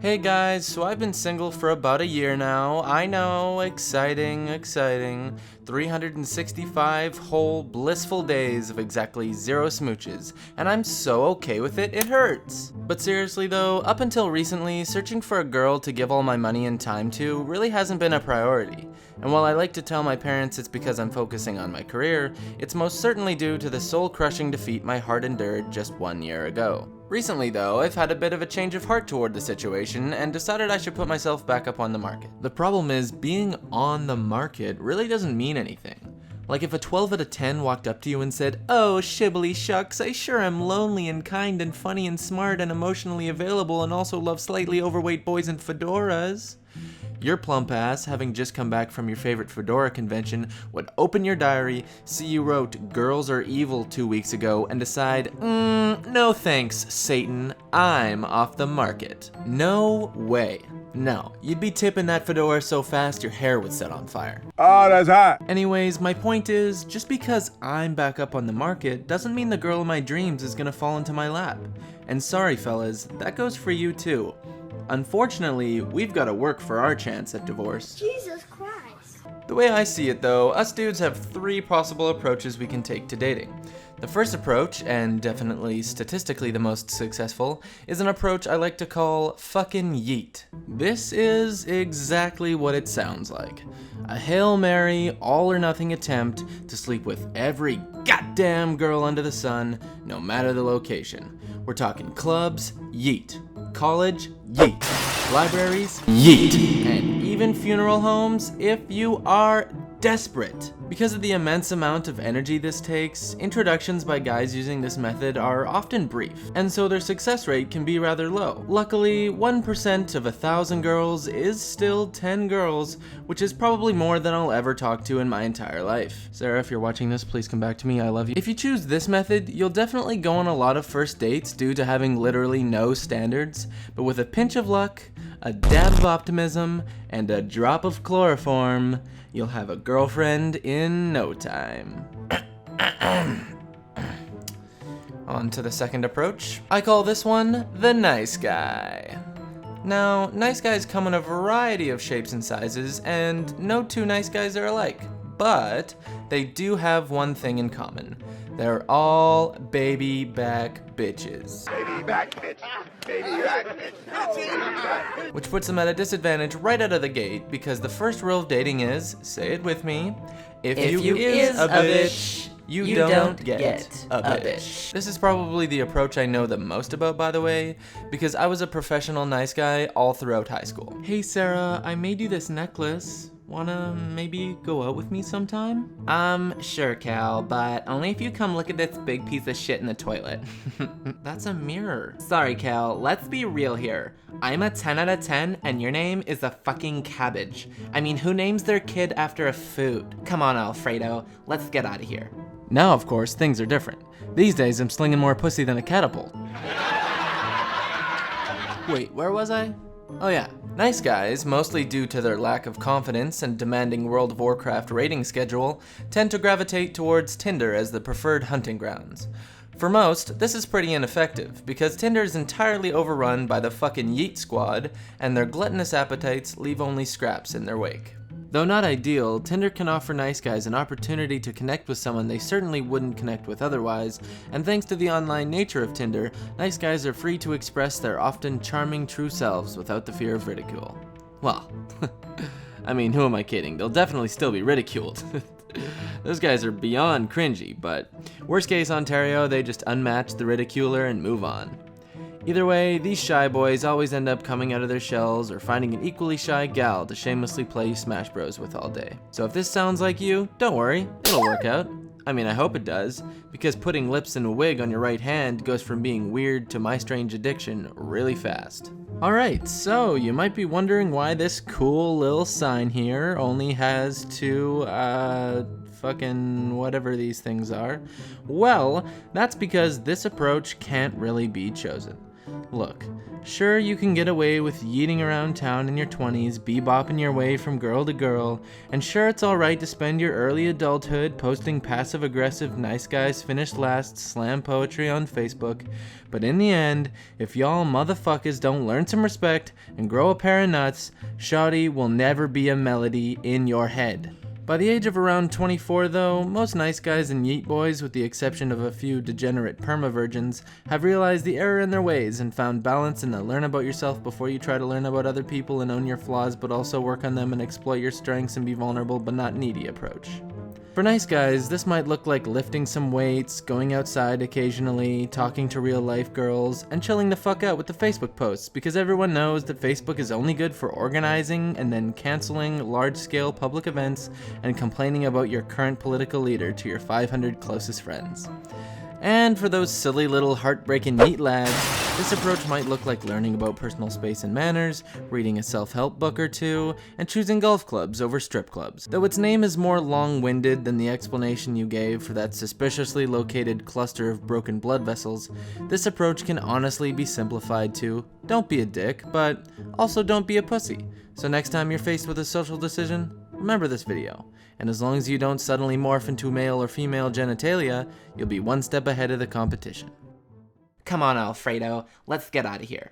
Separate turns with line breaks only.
Hey guys, so I've been single for about a year now. I know, exciting. 365 whole blissful days of exactly 0 smooches, and I'm so okay with it, it hurts. But seriously though, up until recently, searching for a girl to give all my money and time to really hasn't been a priority. And while I like to tell my parents it's because I'm focusing on my career, it's most certainly due to the soul-crushing defeat my heart endured just 1 year ago. Recently though, I've had a bit of a change of heart toward the situation and decided I should put myself back up on the market. The problem is, being on the market really doesn't mean anything. Like if a 12 out of 10 walked up to you and said, "Oh, shibbly shucks, I sure am lonely and kind and funny and smart and emotionally available and also love slightly overweight boys in fedoras," your plump ass, having just come back from your favorite fedora convention, would open your diary, see you wrote "girls are evil" 2 weeks ago, and decide, no thanks, Satan, I'm off the market. No way. No, you'd be tipping that fedora so fast your hair would set on fire.
Oh, that's hot.
Anyways, my point is, just because I'm back up on the market doesn't mean the girl of my dreams is gonna fall into my lap. And sorry fellas, that goes for you too. Unfortunately, we've gotta work for our chance at divorce.
Jesus Christ.
The way I see it though, us dudes have 3 possible approaches we can take to dating. The first approach, and definitely statistically the most successful, is an approach I like to call fucking yeet. This is exactly what it sounds like. A Hail Mary, all or nothing attempt to sleep with every goddamn girl under the sun, no matter the location. We're talking clubs, yeet. College, yeet. Libraries, yeet. And even funeral homes if you are desperate. Because of the immense amount of energy this takes, introductions by guys using this method are often brief, and so their success rate can be rather low. Luckily, 1% of 1,000 girls is still 10 girls, which is probably more than I'll ever talk to in my entire life. Sarah, if you're watching this, please come back to me, I love you. If you choose this method, you'll definitely go on a lot of first dates due to having literally no standards, but with a pinch of luck, a dab of optimism, and a drop of chloroform, you'll have a girlfriend in no time. On to the second approach. I call this one the nice guy. Now, nice guys come in a variety of shapes and sizes, and no 2 nice guys are alike. But they do have one thing in common. They're all baby back bitches.
Baby back, bitch. Baby back, bitch.
Which puts them at a disadvantage right out of the gate, because the first rule of dating is, say it with me, if you is a bitch, you don't get a bitch. This is probably the approach I know the most about, by the way, because I was a professional nice guy all throughout high school. Hey Sarah, I made you this necklace. Wanna maybe go out with me sometime? Sure, Cal, but only if you come look at this big piece of shit in the toilet. That's a mirror. Sorry, Cal, let's be real here. I'm a 10 out of 10, and your name is a fucking cabbage. I mean, who names their kid after a food? Come on, Alfredo, let's get out of here. Now, of course, things are different. These days, I'm slinging more pussy than a catapult. Wait, where was I? Oh yeah, nice guys, mostly due to their lack of confidence and demanding World of Warcraft rating schedule, tend to gravitate towards Tinder as the preferred hunting grounds. For most, this is pretty ineffective, because Tinder is entirely overrun by the fucking yeet squad, and their gluttonous appetites leave only scraps in their wake. Though not ideal, Tinder can offer nice guys an opportunity to connect with someone they certainly wouldn't connect with otherwise, and thanks to the online nature of Tinder, nice guys are free to express their often charming true selves without the fear of ridicule. Well, I mean, who am I kidding? They'll definitely still be ridiculed. Those guys are beyond cringy, but worst case Ontario, they just unmatch the ridiculer and move on. Either way, these shy boys always end up coming out of their shells or finding an equally shy gal to shamelessly play Smash Bros with all day. So if this sounds like you, don't worry, it'll work out. I mean, I hope it does, because putting lips in a wig on your right hand goes from being weird to my strange addiction really fast. Alright, so you might be wondering why this cool little sign here only has 2, fucking whatever these things are. Well, that's because this approach can't really be chosen. Look, sure you can get away with yeeting around town in your 20s, bebopping your way from girl to girl, and sure it's alright to spend your early adulthood posting passive-aggressive nice guys finished last slam poetry on Facebook, but in the end, if y'all motherfuckers don't learn some respect and grow a pair of nuts, shawty will never be a melody in your head. By the age of around 24 though, most nice guys and yeet boys, with the exception of a few degenerate perma-virgins, have realized the error in their ways and found balance in the learn about yourself before you try to learn about other people and own your flaws but also work on them and exploit your strengths and be vulnerable but not needy approach. For nice guys, this might look like lifting some weights, going outside occasionally, talking to real life girls, and chilling the fuck out with the Facebook posts, because everyone knows that Facebook is only good for organizing and then canceling large-scale public events and complaining about your current political leader to your 500 closest friends. And for those silly little heartbreaking neat lads, this approach might look like learning about personal space and manners, reading a self-help book or two, and choosing golf clubs over strip clubs. Though its name is more long-winded than the explanation you gave for that suspiciously located cluster of broken blood vessels, this approach can honestly be simplified to, don't be a dick, but also don't be a pussy. So next time you're faced with a social decision, remember this video. And as long as you don't suddenly morph into male or female genitalia, you'll be one step ahead of the competition.
Come on, Alfredo, let's get out of here.